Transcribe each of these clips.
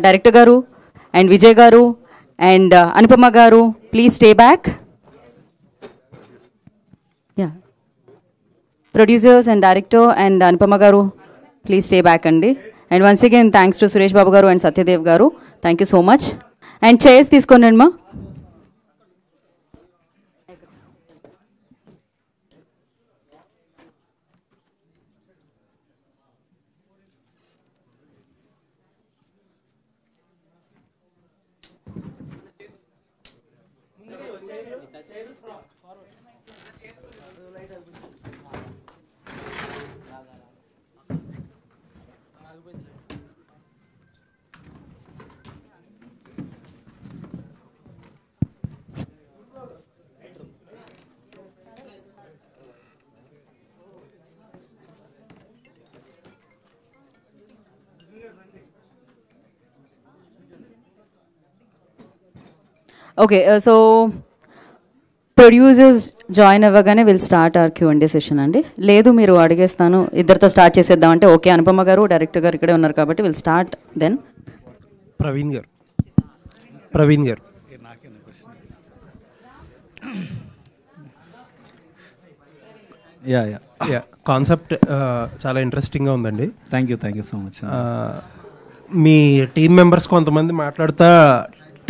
Director గారు and Vijay గారు and Anupama garu, please stay back. Yeah, producers and director and Anupama garu, please stay back అండి. And once again thanks to Suresh Babu garu and Satyadev garu, thank you so much. And chairs తీసుకోండి అమ్మా. Okay, so producers join అవ్వగానే will start our Q&A session అండి. లేదు మీరు అడిగేస్తాను ఇద్దరితో start చేసేద్దాం అంటే ఓకే. అనుపమ గారు డైరెక్టర్ గారు ఇక్కడే ఉన్నారు కాబట్టి విల్ స్టార్ట్ దెన్. ప్రవీణ్ గారు యా కాన్సెప్ట్ చాలా ఇంట్రెస్టింగ్గా ఉందండి. Thank you so much. Me team members కొంతమంది మాట్లాడుతా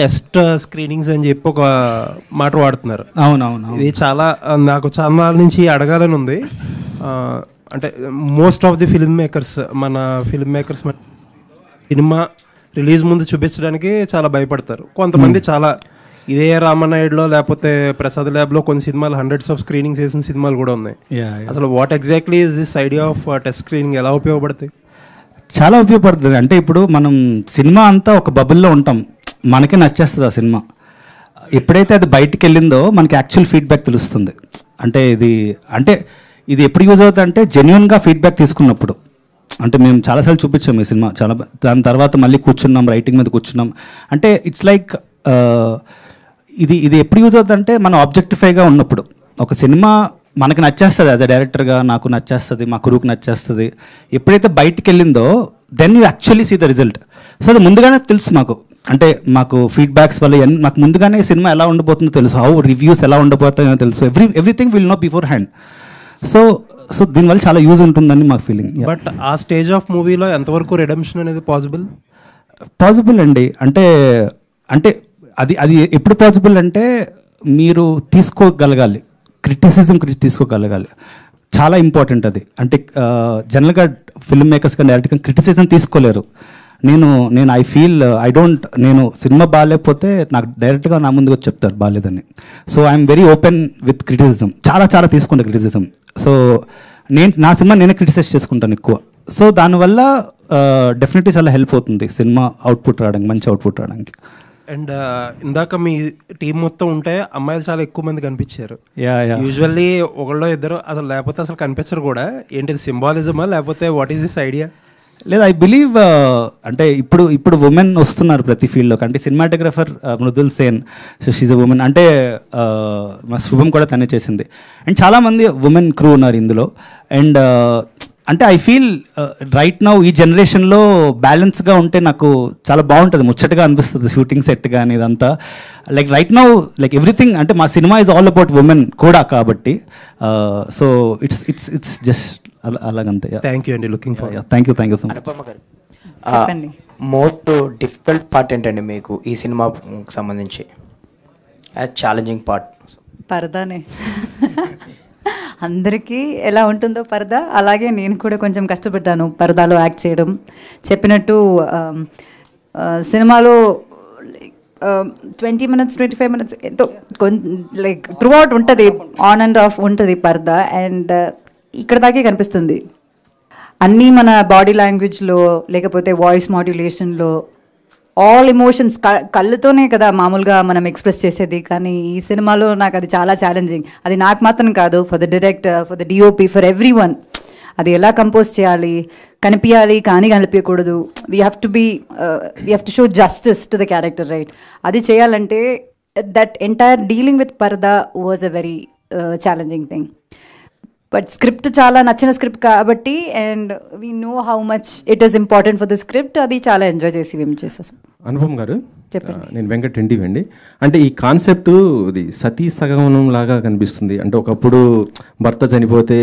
టెస్ట్ స్క్రీనింగ్స్ అని చెప్పి ఒక మాట వాడుతున్నారు. అవునవును, ఇది చాలా నాకు చాలా నుంచి అడగాలని ఉంది. అంటే most of the film makers cinema release ముందు చూపించడానికి చాలా భయపడతారు. కొంతమంది చాలా ఇదే రామనాయుడులో లేకపోతే ప్రసాద్ ల్యాబ్లో కొన్ని సినిమాలు హండ్రెడ్స్ ఆఫ్ స్క్రీనింగ్స్ వేసిన సినిమాలు కూడా ఉన్నాయి. అసలు what exactly is this idea of test screening, ఎలా ఉపయోగపడతాయి? చాలా ఉపయోగపడుతుంది. అంటే ఇప్పుడు మనం సినిమా అంతా ఒక బబుల్లో ఉంటాం, మనకి నచ్చేస్తుంది ఆ సినిమా. ఎప్పుడైతే అది బయటికి వెళ్ళిందో మనకి యాక్చువల్ ఫీడ్బ్యాక్ తెలుస్తుంది. అంటే ఇది ఎప్పుడు యూజ్ అవుతుంది అంటే జెన్యున్గా ఫీడ్బ్యాక్ తీసుకున్నప్పుడు. అంటే మేము చాలాసార్లు చూపించాము ఈ సినిమా, దాని తర్వాత మళ్ళీ కూర్చున్నాం, రైటింగ్ మీద కూర్చున్నాం. అంటే ఇట్స్ లైక్ ఇది ఎప్పుడు యూజ్ అవుతుంది అంటే మనం ఆబ్జెక్టిఫైగా ఉన్నప్పుడు. ఒక సినిమా మనకు నచ్చేస్తుంది, యాజ్ అ డైరెక్టర్గా నాకు నచ్చేస్తుంది, మా కురుకు నచ్చేస్తుంది. ఎప్పుడైతే బయటికి వెళ్ళిందో then you actually see the result. So అది ముందుగానే తెలుసు మాకు. అంటే మాకు ఫీడ్బ్యాక్స్ వల్ల మాకు ముందుగానే సినిమా ఎలా ఉండబోతుందో తెలుసు, హౌ రివ్యూస్ ఎలా ఉండబోతాయో తెలుసు. Everything will know before hand. So దీనివల్ల చాలా యూజ్ ఉంటుందని మాకు ఫీలింగ్. బట్ ఆ స్టేజ్ ఆఫ్ మూవీలో ఎంతవరకు రిడెంప్షన్ అనేది పాసిబుల్ అండి. అంటే అది ఎప్పుడు పాసిబుల్ అంటే మీరు తీసుకోగలగాలి, క్రిటిసిజం తీసుకోగలగాలి. చాలా ఇంపార్టెంట్ అది. అంటే జనరల్గా ఫిల్మ్ మేకర్స్ కానీ డైరెక్ట్గా క్రిటిసిజం తీసుకోలేరు. నేను నేను సినిమా బాగాలేకపోతే నాకు డైరెక్ట్గా నా ముందుకు చెప్తారు బాగాలేదని. So I'm very open with criticism. చాలా తీసుకుంటా క్రిటిసిజం. సో నా సినిమా నేనే క్రిటిసైజ్ చేసుకుంటాను ఎక్కువ. సో దానివల్ల డెఫినెట్లీ చాలా హెల్ప్ అవుతుంది సినిమా అవుట్పుట్ రావడానికి, మంచి అవుట్పుట్ రావడానికి. అండ్ ఇందాక మీ టీం మొత్తం ఉంటే అమ్మాయిలు చాలా ఎక్కువ మంది కనిపించారు. యా యూజువల్లీ ఒకళ్ళో ఇద్దరు అసలు, లేకపోతే అసలు కనిపించరు కూడా. ఏంటిది సింబాలిజమా లేకపోతే వాట్ ఈస్ దిస్ ఐడియా? లేదు, ఐ బిలీవ్ అంటే ఇప్పుడు ఉమెన్ వస్తున్నారు ప్రతి ఫీల్డ్లోకి. అంటే cinematographer Mridul Sen, so she's a women. అంటే మా శుభం కూడా తనే చేసింది. అండ్ చాలామంది ఉమెన్ క్రూ ఉన్నారు ఇందులో. అండ్ అంటే ఐ ఫీల్ రైట్ నౌ ఈ జనరేషన్లో బ్యాలెన్స్గా ఉంటే నాకు చాలా బాగుంటుంది, ముచ్చటగా అనిపిస్తుంది షూటింగ్ సెట్ కానీ ఇదంతా. Like right now like everything, అంటే మా cinema is all about women కూడా కాబట్టి. సో ఇట్స్ జస్ట్ అలాగంతే. థ్యాంక్ యూ అండి. Looking for. Thank you so much. చెప్పండి, మోస్ట్ డిఫికల్ట్ పార్ట్ ఏంటండి మీకు ఈ సినిమాకి సంబంధించి? ఛాలెంజింగ్ పార్ట్ పరదానే. అందరికీ ఎలా ఉంటుందో పరదా, అలాగే నేను కూడా కొంచెం కష్టపడ్డాను పరదాలో యాక్ట్ చేయడం. చెప్పినట్టు సినిమాలో 20 minutes 25 minutes ఎంతో లైక్ త్రూ అవుట్ ఉంటుంది, ఆన్ అండ్ ఆఫ్ ఉంటుంది పరదా. అండ్ ఇక్కడ దాకే కనిపిస్తుంది అన్నీ మన బాడీ లాంగ్వేజ్లో, లేకపోతే వాయిస్ మాడ్యులేషన్లో, ఆల్ ఎమోషన్స్ కళ్ళతోనే కదా మామూలుగా మనం ఎక్స్ప్రెస్ చేసేది. కానీ ఈ సినిమాలో నాకు అది చాలా ఛాలెంజింగ్. అది నాకు మాత్రం కాదు, for the director, for the DOP, for everyone. అది ఎలా కంపోజ్ చేయాలి, కనిపించాలి కానీ కనిపించకూడదు. We have to show justice to the character, right? అది చేయాలంటే that entire dealing with Paradha was a very challenging thing. But script చాలా నచ్చిన స్క్రిప్ట్ కాబట్టి and we know how much it is important for the script, అది చాలా enjoy చేసి మేము చేసేసాం. అనుపమ్ గారు చెప్పండి. నేను వెంకట్ ఎన్టీవీ అండి. అంటే ఈ కాన్సెప్ట్ ఇది సతీ సగమనం లాగా కనిపిస్తుంది. అంటే ఒకప్పుడు భర్త చనిపోతే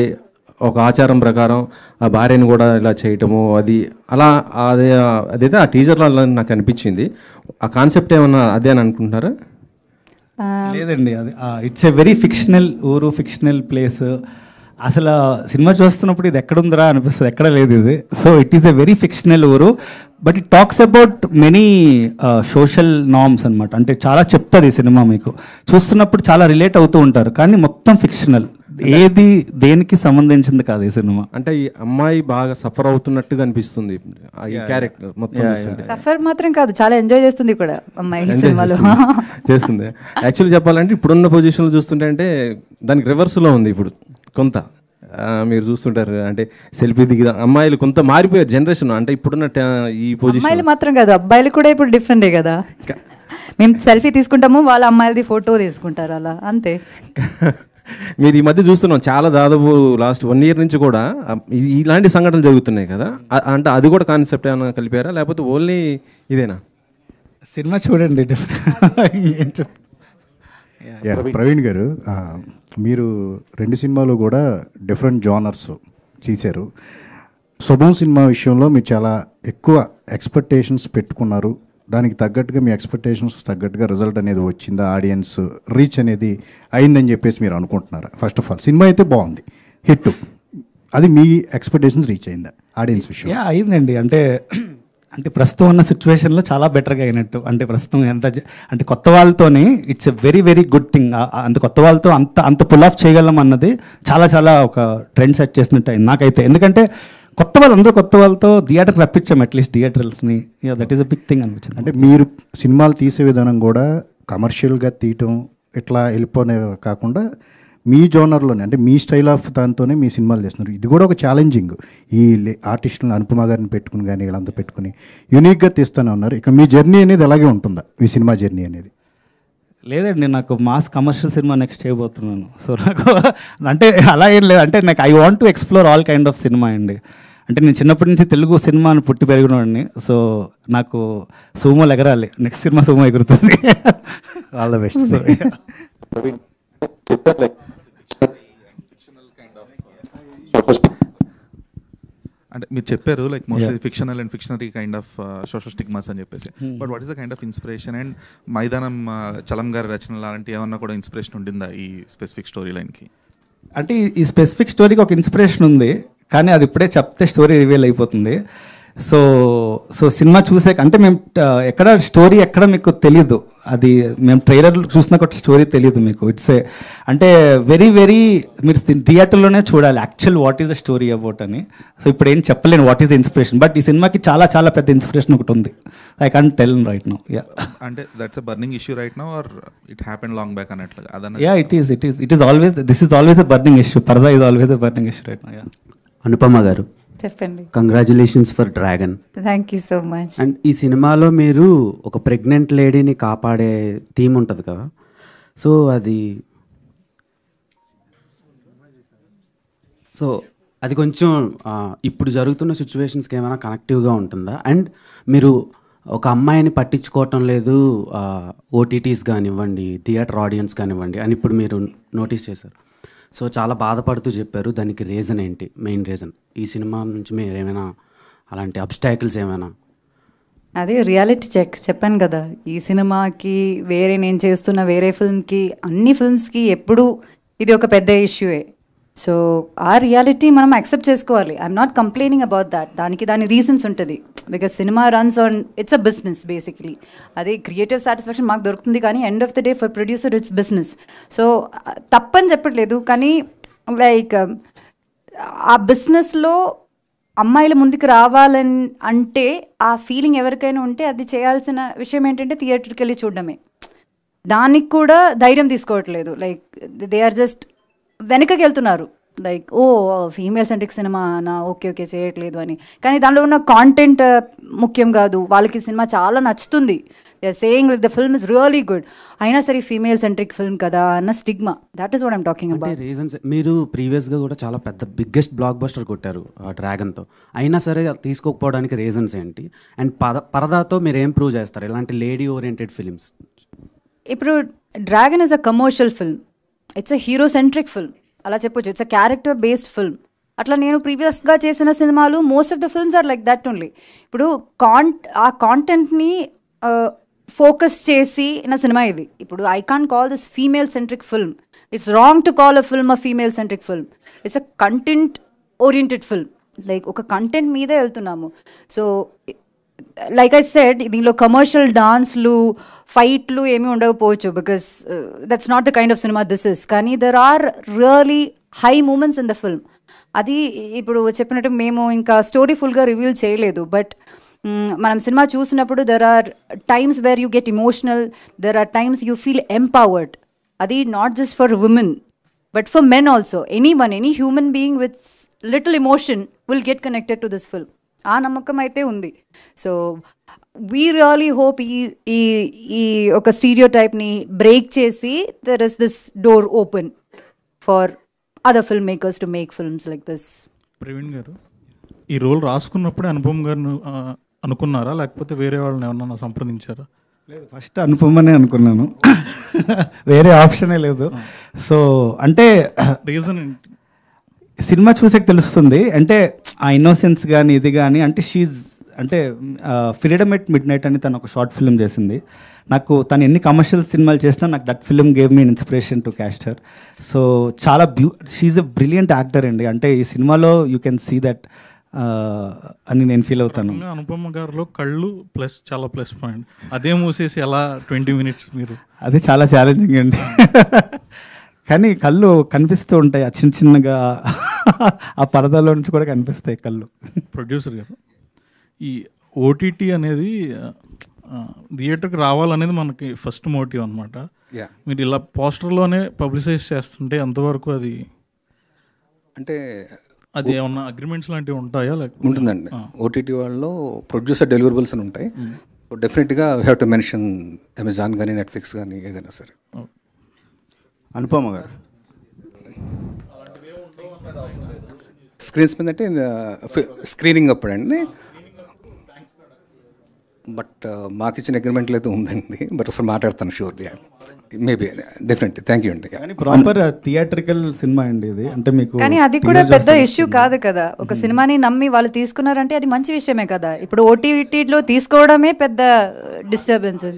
ఒక ఆచారం ప్రకారం ఆ భార్యను కూడా ఇలా చేయటము, అది అలా అదైతే ఆ టీజర్లో నాకు అనిపించింది. ఆ కాన్సెప్ట్ ఏమన్నా అదే అని అనుకుంటున్నారా? లేదండి, అది ఇట్స్ ఎ వెరీ ఫిక్షనల్ ఊరు, ఫిక్షనల్ ప్లేస్. అసలు సినిమా చూస్తున్నప్పుడు ఇది ఎక్కడుందిరా అనిపిస్తుంది, ఎక్కడ లేదు ఇది. So it is a very fictional ఊరు, but it talks about many social norms అనమాట. అంటే చాలా చెప్తుంది ఈ సినిమా, మీకు చూస్తున్నప్పుడు చాలా రిలేట్ అవుతూ ఉంటారు, కానీ మొత్తం ఫిక్షనల్, ఏది దేనికి సంబంధించింది కాదు ఈ సినిమా. అంటే ఈ అమ్మాయి బాగా సఫర్ అవుతున్నట్టుగా అనిపిస్తుంది ఈ క్యారెక్టర్ మొత్తం చూస్తుంటే. సఫర్ మాత్రం కాదు, చాలా ఎంజాయ్ చేస్తుంది కూడా అమ్మాయి సినిమాలో. చేస్తుంది. యాక్చువల్లీ చెప్పాలంటే ఇప్పుడున్న పొజిషన్లో చూస్తుంటే అంటే దానికి రివర్స్లో ఉంది ఇప్పుడు కొంత. మీరు చూస్తుంటారు అంటే సెల్ఫీ దిగి అమ్మాయిలు కొంత మారిపోయారు జనరేషన్. అంటే ఇప్పుడున్న ఈ పొజిషన్ అమ్మాయిలు మాత్రం కాదు, అబ్బాయిలు కూడా ఇప్పుడు డిఫరెంటే కదా. మేము సెల్ఫీ తీసుకుంటాము, వాళ్ళ అమ్మాయిలది ఫోటో తీసుకుంటారు, అలా అంతే. మీరు ఈ మధ్య చూస్తున్నాం చాలా, దాదాపు లాస్ట్ 1 year నుంచి కూడా ఇలాంటి సంఘటనలు జరుగుతున్నాయి కదా. అంటే అది కూడా కాన్సెప్ట్ ఏమైనా కలిపారా, లేకపోతే ఓన్లీ ఇదేనా? సినిమా చూడండి. ప్రవీణ్ గారు, మీరు 2 సినిమాలు కూడా డిఫరెంట్ జానర్స్ చేశారు. శుభం సినిమా విషయంలో మీరు చాలా ఎక్కువ ఎక్స్పెక్టేషన్స్ పెట్టుకున్నారు. దానికి తగ్గట్టుగా మీ ఎక్స్పెక్టేషన్స్ తగ్గట్టుగా రిజల్ట్ అనేది వచ్చిందా, ఆడియన్స్ రీచ్ అనేది అయిందని చెప్పేసి మీరు అనుకుంటున్నారా? ఫస్ట్ ఆఫ్ ఆల్ సినిమా అయితే బాగుంది, హిట్, అది మీ ఎక్స్పెక్టేషన్స్ రీచ్ అయిందా ఆడియన్స్ విషయం? అయిందండి. అంటే ప్రస్తుతం ఉన్న సిచ్యువేషన్లో చాలా బెటర్గా అయినట్టు. అంటే ప్రస్తుతం అంటే కొత్త వాళ్ళతోని it's a very very good thing. అంత కొత్త వాళ్ళతో అంత పుల్ ఆఫ్ చేయగలం అన్నది చాలా చాలా ఒక ట్రెండ్ సెట్ చేసినట్టు అయింది నాకైతే. ఎందుకంటే కొత్త వాళ్ళతో థియేటర్కి రప్పించాం, అట్లీస్ట్ థియేటర్స్ని. That is a big thing అనిపించింది. అంటే మీరు సినిమాలు తీసే విధానం కూడా కమర్షియల్గా తీయటం ఇట్లా వెళ్ళిపోనే కాకుండా మీ జోనర్లోనే, అంటే మీ స్టైల్ ఆఫ్ దాంతోనే మీ సినిమాలు చేస్తున్నారు. ఇది కూడా ఒక ఛాలెంజింగ్. ఈ ఆర్టిస్టులను అనుపమ గారిని పెట్టుకుని కానీ వీళ్ళంతా పెట్టుకుని యూనిక్గా తీస్తూనే ఉన్నారు. ఇక మీ జర్నీ అనేది అలాగే ఉంటుందా, మీ సినిమా జర్నీ అనేది? లేదండి, నాకు మాస్ కమర్షియల్ సినిమా నెక్స్ట్ చేయబోతున్నాను. సో నాకు అంటే అలా ఏం లేదు. అంటే నాకు I want to explore all kind of cinema అండి. అంటే నేను చిన్నప్పటి నుంచి తెలుగు సినిమాను పుట్టి పెరిగినవాడిని. సో నాకు సూమోలు ఎగరాలి, నెక్స్ట్ సినిమా సూమో ఎగురుతుంది. All the best. అంటే మీరు చెప్పారు like mostly fictional and fictionary kind of social stigmas అని చెప్పేసి, but what is the kind of inspiration? And Maidanam Chalam గారి రచన లాంటి ఏమన్నా కూడా ఇన్స్పిరేషన్ ఉండిందా ఈ స్పెసిఫిక్ స్టోరీ లైన్కి? అంటే ఈ స్పెసిఫిక్ స్టోరీకి ఒక ఇన్స్పిరేషన్ ఉంది, కానీ అది ఇప్పుడే చెప్తే స్టోరీ రివీల్ అయిపోతుంది. సో సినిమా చూసాక అంటే మేము ఎక్కడ స్టోరీ ఎక్కడ మీకు తెలీదు, అది మేము ట్రైలర్ చూసినా కూడా స్టోరీ తెలియదు మీకు. ఇట్స్ అంటే వెరీ వెరీ మీరు థియేటర్లోనే చూడాలి actual what is the story about అని. సో ఇప్పుడు ఏం చెప్పలేను what is the inspiration, but ఈ సినిమాకి చాలా చాలా పెద్ద ఇన్స్పిరేషన్ ఒకటి ఉంది. I can't tell right now. అంటే that's a burning issue right now or it happened long back అన్నట్లుగా? It is always, this is always a burning issue. Paradha is always a burning issue right now. Anupama garu, చెప్పండి. Congratulations for Dragon. Thank you so much. And ఈ సినిమాలో మీరు ఒక pregnant లేడీని కాపాడే theme ఉంటుంది కదా, సో అది కొంచెం ఇప్పుడు జరుగుతున్న సిచ్యువేషన్స్కి ఏమైనా కనెక్టివ్గా ఉంటుందా? అండ్ మీరు ఒక అమ్మాయిని పట్టించుకోవటం లేదు ఓటీటీస్ కానివ్వండి, థియేటర్ ఆడియన్స్ కానివ్వండి అని ఇప్పుడు మీరు నోటీస్ చేశారు. సో చాలా బాధపడుతూ చెప్పారు, దానికి రీజన్ ఏంటి, మెయిన్ రీజన్? ఈ సినిమా నుంచి మీరు ఏమైనా అలాంటి అబ్స్టాకిల్స్ ఏమైనా? అదే రియాలిటీ చెక్ చెప్పాను కదా, ఈ సినిమాకి వేరే నేను చేస్తున్న వేరే ఫిల్మ్కి అన్ని ఫిల్మ్స్కి ఎప్పుడు ఇది ఒక పెద్ద ఇష్యూయే. సో ఆ రియాలిటీ మనం యాక్సెప్ట్ చేసుకోవాలి. I'm not complaining about that. దాని రీజన్స్ ఉంటుంది. Because cinema runs on, it's a business basically. అదే క్రియేటివ్ సాటిస్ఫాక్షన్ మాకు దొరుకుతుంది, కానీ end of the day for producer it's business. So తప్పని చెప్పట్లేదు, కానీ లైక్ ఆ బిజినెస్లో అమ్మాయిలు ముందుకు రావాలని అంటే ఆ ఫీలింగ్ ఎవరికైనా ఉంటే అది చేయాల్సిన విషయం ఏంటంటే థియేటర్కి వెళ్ళి చూడడమే. దానికి కూడా ధైర్యం తీసుకోవట్లేదు. లైక్ దే ఆర్ జస్ట్ వెనకకి వెళ్తున్నారు. లైక్ ఓ ఫీమేల్ సెంట్రిక్ సినిమా నా ఓకే చేయట్లేదు అని. కానీ దానిలో ఉన్న కాంటెంట్ ముఖ్యం కాదు, వాళ్ళకి సినిమా చాలా నచ్చుతుంది, they are saying the film is really good, అయినా సరే ఫీమేల్ సెంట్రిక్ ఫిల్మ్ కదా అన్న stigma, that is what I'm talking about. Reasons మీరు ప్రీవియస్గా కూడా చాలా పెద్ద బిగ్గెస్ట్ బ్లాక్ బస్టర్ కొట్టారు డ్రాగన్తో, అయినా సరే తీసుకోకపోవడానికి రీజన్స్ ఏంటి? అండ్ పరదాతో మీరు ఏం ప్రూవ్ చేస్తారు ఇలాంటి లేడీ ఓరియంటెడ్ ఫిలిమ్స్? ఇప్పుడు Dragon is a commercial film, it's a hero centric film అలా చెప్పొచ్చు, it's a character based film. అట్లా నేను ప్రీవియస్గా చేసిన సినిమాలు most of the films are like that only. ఇప్పుడు ఆ కాంటెంట్ని ఫోకస్ చేసి నా సినిమా ఇది. ఇప్పుడు I can't call this female centric film, it's wrong to call a film a female centric film, it's a content oriented film, like ఒక content మీదే వెళ్తున్నాము. సో లైక్ ఐ సెడ్, దీనిలో కమర్షియల్ డాన్స్లు ఫైట్లు ఏమీ ఉండకపోవచ్చు, because that's not the kind of cinema this is. కానీ there are really high moments in the film. అది ఇప్పుడు చెప్పినట్టు మేము ఇంకా స్టోరీ ఫుల్గా రివీల్ చేయలేదు, బట్ మనం సినిమా చూసినప్పుడు there are times where you get emotional, there are times you feel empowered. అది not just for women but for men also. Any human being with little emotion will get connected to this film, ఆ నమ్మకం అయితే ఉంది. So we really hope ఈ ఒక stereo టైప్ని break చేసి there is this door open for other film makers to make films like this. Praveen గారు, ఈ role రాసుకున్నప్పుడే Anupam గారిని అనుకున్నారా, లేకపోతే వేరే వాళ్ళని ఏమన్నా సంప్రదించారా? లేదు, ఫస్ట్ అనుపమనే అనుకున్నాను, వేరే ఆప్షనే లేదు. సో అంటే రీజన్ ఏంటి? సినిమా చూసాక తెలుస్తుంది, అంటే ఆ ఇన్నోసెన్స్ కానీ ఇది కానీ, అంటే షీజ్ అంటే ఫ్రీడమ్ ఎట్ మిడ్ నైట్ అని తను ఒక షార్ట్ ఫిల్మ్ చేసింది. నాకు తను ఎన్ని కమర్షియల్ సినిమాలు చేసినా నాకు that film gave me inspiration to caste her. So చాలా షీఈ్ ఎ బ్రిలియంట్ యాక్టర్ అండి, అంటే ఈ సినిమాలో యూ కెన్ సీ దట్ అని నేను ఫీల్ అవుతాను. అనుపమ గారిలో కళ్ళు ప్లస్ చాలా ప్లస్ పాయింట్, అదే మూసేసి ఎలా 20 minutes మీరు? అది చాలా ఛాలెంజింగ్ అండి, కానీ కళ్ళు కనిపిస్తూ ఉంటాయి ఆ చిన్నగా, ఆ పరదాలో నుంచి కూడా కనిపిస్తాయి కళ్ళు. ప్రొడ్యూసర్ గారు, ఈ ఓటీటీ అనేది థియేటర్కి రావాలనేది మనకి ఫస్ట్ మోటివ్ అనమాట. మీరు ఇలా పోస్టర్లోనే పబ్లిసైజ్ చేస్తుంటే ఎంతవరకు అది, అంటే అది ఏమన్నా అగ్రిమెంట్స్ లాంటివి ఉంటాయా? ఉంటుందండి. ఓటీటీ వాళ్ళలో ప్రొడ్యూసర్ డెలివరబుల్స్ అని ఉంటాయి, డెఫినెట్గా హ్యావ్ టు మెన్షన్ అమెజాన్ కానీ నెట్ఫ్లిక్స్ కానీ ఏదైనా సరే. అనుపమ గారు స్క్రీన్స్ మీద అంటే స్క్రీనింగ్ అప్పుడండి, బట్ మాకు ఇచ్చిన అగ్రిమెంట్లు అయితే ఉందండి, బట్ అసలు మాట్లాడతాను sure, maybe definitely. Thank you అండి. ప్రాపర్ థియేట్రికల్ సినిమా అండి ఇది, అంటే మీకు కానీ అది కూడా పెద్ద ఇష్యూ కాదు కదా, ఒక సినిమాని నమ్మి వాళ్ళు తీసుకున్నారంటే అది మంచి విషయమే కదా. ఇప్పుడు ఓటీటీలో తీసుకోవడమే పెద్ద డిస్టర్బెన్స్.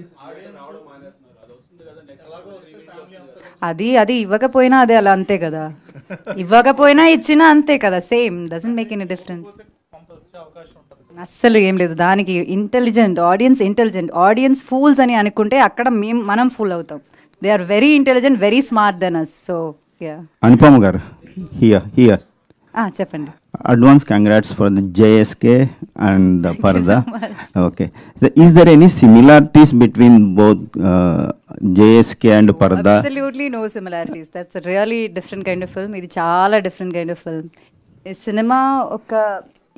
అది ఇవ్వకపోయినా అదే అలా అంతే కదా, ఇవ్వకపోయినా ఇచ్చినా అంతే కదా, same, doesn't make any difference. అస్సలు ఏం లేదు దానికి. ఇంటెలిజెంట్ ఆడియన్స్ ఫూల్స్ అని అనుకుంటే అక్కడ మనం ఫూల్ అవుతాం. They are very intelligent, very smart then us. So yeah. Anupama garu, here చెప్పండి. Advance congrats for the JSK and the Paradha. Okay, is there any similarities between both JSK and Paradha? Absolutely no similarities. That's really different kind of film. ఇది చాలా different kind of film. ఈ cinema ఒక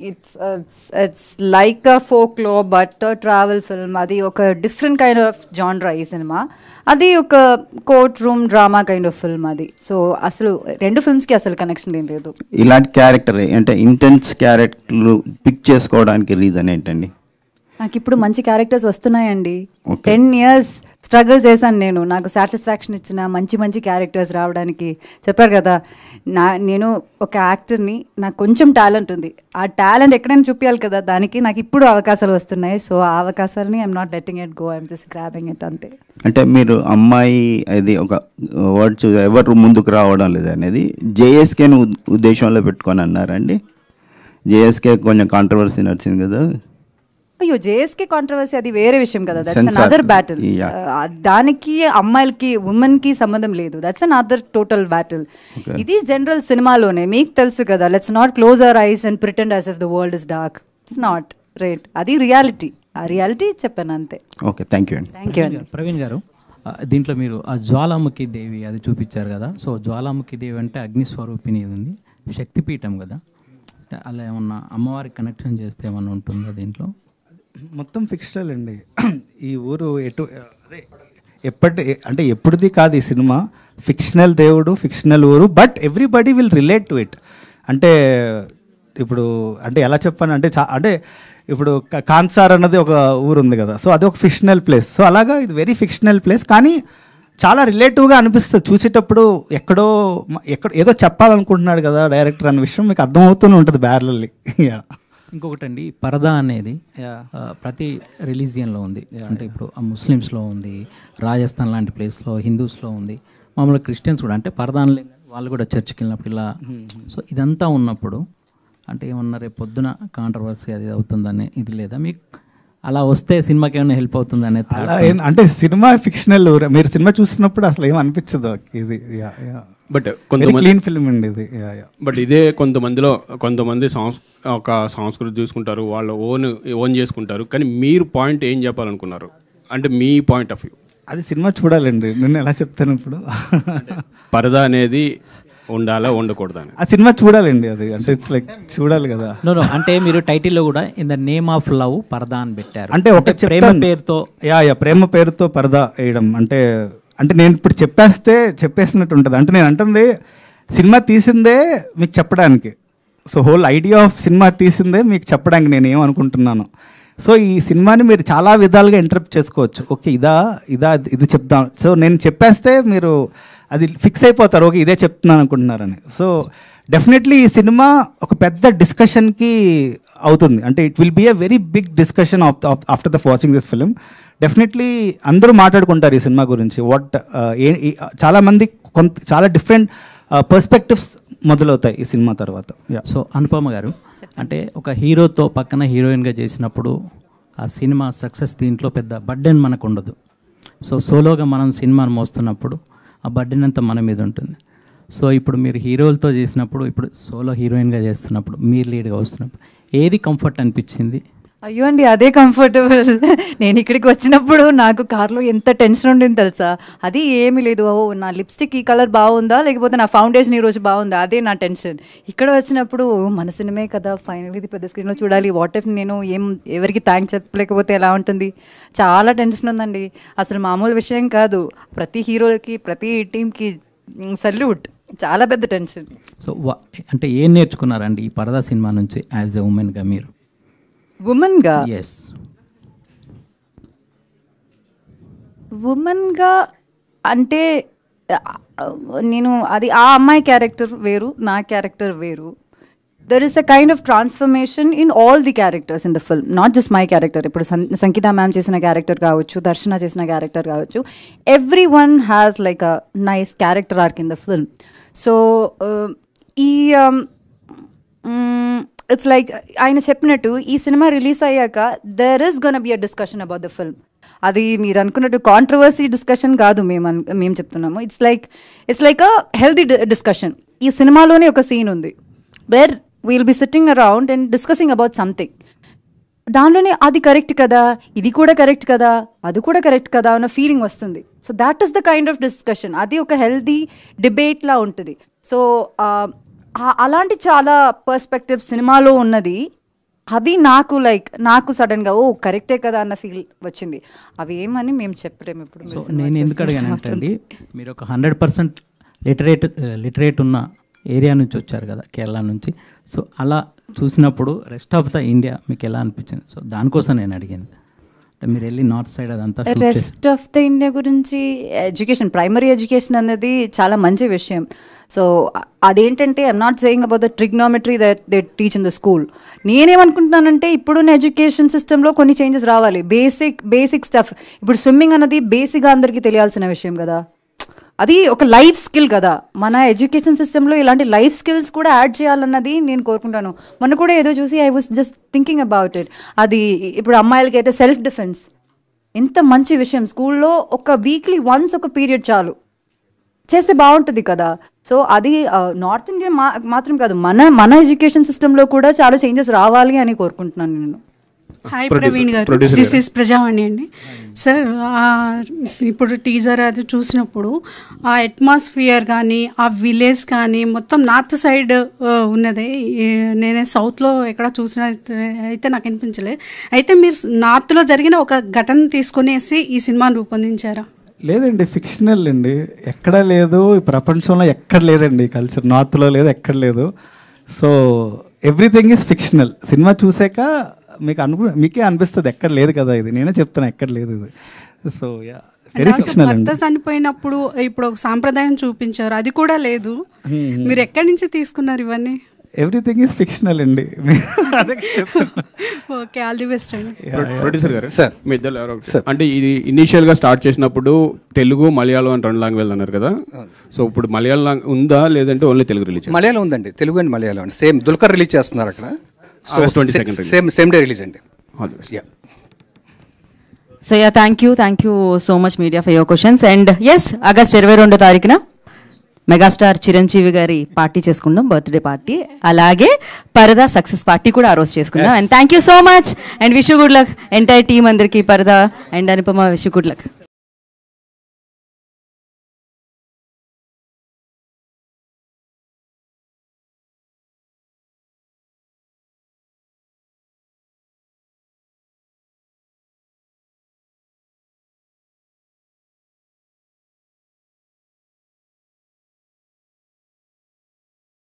it's like a folklore but a travel film. అది ఒక different kind of genre ఈ cinema. అది ఒక court room drama kind of film అది. సో అసలు రెండు ఫిల్మ్స్కి అసలు కనెక్షన్ ఏం లేదు. ఇలాంటి క్యారెక్టర్ అంటే ఇంటెన్స్ క్యారెక్టర్లు పిక్ చేసుకోవడానికి రీజన్ ఏంటండి? నాకు ఇప్పుడు మంచి క్యారెక్టర్స్ వస్తున్నాయండి. 10 years స్ట్రగుల్ చేశాను నేను. నాకు సాటిస్ఫాక్షన్ ఇచ్చిన మంచి క్యారెక్టర్స్ రావడానికి. చెప్పారు కదా, నేను ఒక యాక్టర్ని, నాకు కొంచెం టాలెంట్ ఉంది. ఆ టాలెంట్ ఎక్కడైనా చూపించాలి కదా, దానికి నాకు ఇప్పుడు అవకాశాలు వస్తున్నాయి. సో ఆ అవకాశాలని I'm not letting it go, I'm just grabbing it అంతే. అంటే మీరు అమ్మాయి అది ఒక వర్డ్ ఎవరు ముందుకు రావడం లేదు అనేది జేఎస్కేని ఉద్దేశంలో పెట్టుకొని అన్నారండి. జేఎస్కే కొంచెం కాంట్రవర్సీ నడిచింది కదా. అయ్యో, జేఎస్కే కాంట్రవర్సీ అది వేరే విషయం కదా. That's another battle. దానికి అమ్మాయిలకి ఉమెన్ కి సంబంధం లేదు. That's another total battle. ఇది జనరల్ సినిమాలోనే మీకు తెలుసు కదా. Let's not close our eyes and pretend as if the world is dark. It's not right. అది రియాలిటీ. ఆ రియాలిటీ చెప్పాను అంతే. ఓకే, థ్యాంక్ యూ అండి. థ్యాంక్ యూ అండి. ప్రవీణ్ గారు, దీంట్లో మీరు ఆ జ్వాలాముఖి దేవి అది చూపించారు కదా. సో జ్వాలాముఖి దేవి అంటే అగ్నిస్వరూపిణి ఉంది. శక్తిపీఠం కదా, అలా ఏమన్నా అమ్మవారికి కనెక్షన్ చేస్తే ఏమన్నా ఉంటుందా దీంట్లో? మొత్తం ఫిక్షనల్ అండి. ఈ ఊరు అదే అంటే ఎప్పుడుది కాదు ఈ సినిమా. ఫిక్షనల్ దేవుడు, ఫిక్షనల్ ఊరు, but everybody will relate to it. అంటే ఇప్పుడు అంటే ఎలా చెప్పాను అంటే అంటే ఇప్పుడు కాన్సార్ అన్నది ఒక ఊరు ఉంది కదా, సో అది ఒక ఫిక్షనల్ ప్లేస్. సో అలాగా ఇది వెరీ ఫిక్షనల్ ప్లేస్, కానీ చాలా రిలేటివ్గా అనిపిస్తుంది చూసేటప్పుడు. ఎక్కడ ఏదో చెప్పాలనుకుంటున్నాడు కదా డైరెక్టర్ అనే విషయం మీకు అర్థమవుతూనే ఉంటుంది బ్యారలల్లీ. ఇంకొకటండి, పరదా అనేది ప్రతి రిలీజియన్లో ఉంది. అంటే ఇప్పుడు ముస్లిమ్స్లో ఉంది, రాజస్థాన్ లాంటి ప్లేస్లో, హిందూస్లో ఉంది, మామూలుగా క్రిస్టియన్స్ కూడా. అంటే పరదా అనలేదు, వాళ్ళు కూడా చర్చికి వెళ్ళినప్పుడు ఇలా. సో ఇదంతా ఉన్నప్పుడు అంటే ఏమన్నా రేపు పొద్దున కాంట్రవర్సీ అది అవుతుందని ఇది లేదా మీకు? అలా వస్తే సినిమాకి ఏమైనా హెల్ప్ అవుతుంది అనేది? అంటే సినిమా ఫిక్షనల్, మీరు సినిమా చూస్తున్నప్పుడు అసలు ఏం అనిపించదు ఇది. బట్ కొంతమంది క్లీన్ ఫిల్మ్ అండి ఇది. బట్ ఇదే కొంతమంది ఒక సంస్కృతి చూసుకుంటారు, వాళ్ళు ఓన్ చేసుకుంటారు. కానీ మీరు పాయింట్ ఏం చెప్పాలనుకున్నారు అంటే మీ పాయింట్ ఆఫ్ వ్యూ? అది సినిమా చూడాలండి. నేను ఎలా చెప్తాను ఇప్పుడు, పరదా అనేది ఉండాలా ఉండకూడదని ఆ సినిమా చూడాలండి. అది అంటే ఇట్స్ లైక్ చూడాలి కదా. నో అంటే మీరు టైటిల్లో కూడా in the name of love పరదా అని పెట్టారు. అంటే ఒక ప్రేమ పేరుతో ప్రేమ పేరుతో పరదా వేయడం అంటే నేను ఇప్పుడు చెప్పేసినట్టు ఉంటుంది. అంటే నేను అంటుంది సినిమా తీసిందే మీకు చెప్పడానికి. So whole idea of cinema తీసిందే మీకు చెప్పడానికి నేను ఏమనుకుంటున్నాను. సో ఈ సినిమాని మీరు చాలా విధాలుగా ఇంటరప్ట్ చేసుకోవచ్చు. ఓకే ఇది చెప్దాం. సో నేను చెప్పేస్తే మీరు అది ఫిక్స్ అయిపోతారు, ఓకే ఇదే చెప్తున్నాను అనుకుంటున్నారని. సో డెఫినెట్లీ ఈ సినిమా ఒక పెద్ద డిస్కషన్కి అవుతుంది. అంటే it will be a very big discussion after the watching this film. Definitely అందరూ మాట్లాడుకుంటారు ఈ సినిమా గురించి. చాలామంది చాలా డిఫరెంట్ పర్స్పెక్టివ్స్ మొదలవుతాయి ఈ సినిమా తర్వాత. సో అనుపమ గారు, అంటే ఒక హీరోతో పక్కన హీరోయిన్గా చేసినప్పుడు ఆ సినిమా సక్సెస్ దీంట్లో పెద్ద బర్డెన్ మనకు ఉండదు. సో సోలోగా మనం సినిమాను మోస్తున్నప్పుడు ఆ బర్డెన్ అంతా మన మీద ఉంటుంది. సో ఇప్పుడు మీరు హీరోలతో చేసినప్పుడు, ఇప్పుడు సోలో హీరోయిన్గా చేస్తున్నప్పుడు, మీరు లీడ్గా వస్తున్నప్పుడు ఏది కంఫర్ట్ అనిపించింది? అయ్యో అండి, అదే కంఫర్టబుల్. నేను ఇక్కడికి వచ్చినప్పుడు నాకు కార్లో ఎంత టెన్షన్ ఉండింది తెలుసా. అది ఏమీ లేదు, ఓ నా లిప్స్టిక్ ఈ కలర్ బాగుందా, లేకపోతే నా ఫౌండేషన్ ఈరోజు బాగుందా, అదే నా టెన్షన్. ఇక్కడ వచ్చినప్పుడు మన సినిమే కదా, ఫైనల్ ఇది పెద్ద స్క్రీన్లో చూడాలి, వాట్ ఇఫ్ నేను ఎవరికి థ్యాంక్స్ చెప్పలేకపోతే ఎలా ఉంటుంది. చాలా టెన్షన్ ఉందండి, అసలు మామూలు విషయం కాదు. ప్రతి హీరోలకి, ప్రతి టీంకి సల్యూట్. చాలా పెద్ద టెన్షన్. సో అంటే ఏం నేర్చుకున్నారండి ఈ పరదా సినిమా నుంచి యాజ్ ఎ ఉమెన్గా మీరు? ఉమెన్గా ఎస్, ఉమెన్గా అంటే నేను అది ఆ అమ్మాయి క్యారెక్టర్ వేరు, నా క్యారెక్టర్ వేరు. There is a kind of transformation in all the characters in the film, not just my character. ఇప్పుడు సంగీత మ్యామ్ చేసిన క్యారెక్టర్ కావచ్చు, దర్శన చేసిన క్యారెక్టర్ కావచ్చు, every one has like a nice character arc in the film. So ఈ it's like ఆయన చెప్పినట్టు ఈ సినిమా రిలీజ్ అయ్యాక there is gonna be a discussion about the film. అది మీరు అనుకున్నట్టు కాంట్రవర్సీ డిస్కషన్ కాదు మేము చెప్తున్నాము. It's like a healthy discussion. ఈ సినిమాలోనే ఒక సీన్ ఉంది where we'll be sitting around and discussing about something. దానిలోనే అది కరెక్ట్ కదా, ఇది కూడా కరెక్ట్ కదా, అది కూడా కరెక్ట్ కదా అన్న ఫీలింగ్ వస్తుంది. So that is the kind of discussion. అది ఒక హెల్తీ డిబేట్లా ఉంటుంది. సో అలాంటి చాలా పర్స్పెక్టివ్ సినిమాలో ఉన్నది. అవి నాకు సడన్గా ఓ కరెక్టే కదా అన్న ఫీల్ వచ్చింది. అవి ఏమని మేము చెప్పలేము ఇప్పుడు. సో నేను ఎందుకు అడిగానంటండి, మీరు ఒక 100% లిటరేట్ ఉన్న ఏరియా నుంచి వచ్చారు కదా, కేరళ నుంచి. సో అలా చూసినప్పుడు రెస్ట్ ఆఫ్ ద ఇండియా మీకు ఎలా అనిపించింది? సో దానికోసం నేను అడిగింది. మీరు వెళ్ళి నార్త్ సైడ్ అదంతా రెస్ట్ ఆఫ్ ద ఇండియా గురించి ఎడ్యుకేషన్, ప్రైమరీ ఎడ్యుకేషన్ అనేది చాలా మంచి విషయం. సో అదేంటంటే I'm not saying about the trigonometry that they teach in the school. నేనేమనుకుంటున్నానంటే ఇప్పుడున్న ఎడ్యుకేషన్ సిస్టంలో కొన్ని చేంజెస్ రావాలి. Basic stuff. ఇప్పుడు స్విమ్మింగ్ అన్నది బేసిక్గా అందరికీ తెలియాల్సిన విషయం కదా, అది ఒక లైఫ్ స్కిల్ కదా. మన ఎడ్యుకేషన్ సిస్టంలో ఇలాంటి లైఫ్ స్కిల్స్ కూడా యాడ్ చేయాలన్నది నేను కోరుకుంటాను. మొన్న కూడా ఏదో చూసి I was just thinking about it. అది ఇప్పుడు అమ్మాయిలకి అయితే సెల్ఫ్ డిఫెన్స్ ఎంత మంచి విషయం. స్కూల్లో ఒక వీక్లీ వన్స్ ఒక పీరియడ్ చాలు చేస్తే బాగుంటుంది కదా. సో అది నార్త్ ఇండియా మాత్రం కాదు, మన ఎడ్యుకేషన్ సిస్టంలో కూడా చాలా చేంజెస్ రావాలి అని కోరుకుంటున్నాను నేను. హాయ్ ప్రవీణ్ గారు, దిస్ ఇస్ ప్రజావాణి అండి. సార్ ఇప్పుడు టీజర్ అది చూసినప్పుడు ఆ అట్మాస్ఫియర్ కానీ ఆ విలేజ్ కానీ మొత్తం నార్త్ సైడ్ ఉన్నది. నేనే సౌత్లో ఎక్కడ చూసిన అయితే నాకు అనిపించలేదు. అయితే మీరు నార్త్లో జరిగిన ఒక ఘటన తీసుకునేసి ఈ సినిమాను రూపొందించారా? లేదండి, ఫిక్షనల్ అండి. ఎక్కడ లేదు, ఈ ప్రపంచంలో ఎక్కడ లేదండి కల్చర్. నార్త్లో లేదు, ఎక్కడ లేదు. So everything is fictional. Cinema చూసాక మీకే అనిపిస్తుంది ఎక్కడ లేదు కదా ఇది. నేనే చెప్తాను ఎక్కడ లేదు ఇది. సో యా, వెరీ ఫిక్షనల్ అండి. భర్త చనిపోయినప్పుడు ఇప్పుడు ఒక సాంప్రదాయం చూపించారు, అది కూడా లేదు. మీరు ఎక్కడి నుంచి తీసుకున్నారు ఇవన్నీ? ఎవ్రీథింగ్ ఈజ్ ఫిక్షనల్ అండి. ఓకే, ఆల్ ది బెస్ట్ అండి. ప్రొడ్యూసర్ గారు సార్, మీ ఇద్దరు ఎవరో అంటే ఇది ఇనీషియల్గా స్టార్ట్ చేసినప్పుడు తెలుగు మలయాళం అని 2 లాంగ్వేజ్ అన్నారు కదా. సో ఇప్పుడు మలయాళం ఉందా లేదంటే ఓన్లీ తెలుగు రిలీజ్? మలయాళం ఉందండి, తెలుగు అండ్ మలయాళం అండి. సేమ్ దుల్కర్ రిలీజ్ చేస్తున్నారు అక్కడ. సేమ్ డే రిలీజ్ అండి. So yeah, thank you so much media for your questions. And yes, August 22వ తారీఖున మెగాస్టార్ చిరంజీవి గారి పార్టీ చేసుకుందాం, బర్త్డే పార్టీ. అలాగే పరదా సక్సెస్ పార్టీ కూడా ఆ రోజు చేసుకుందాం. And thank you so much and wish you good luck entire team అందరికీ. పరదా and Anupama, wish you good luck.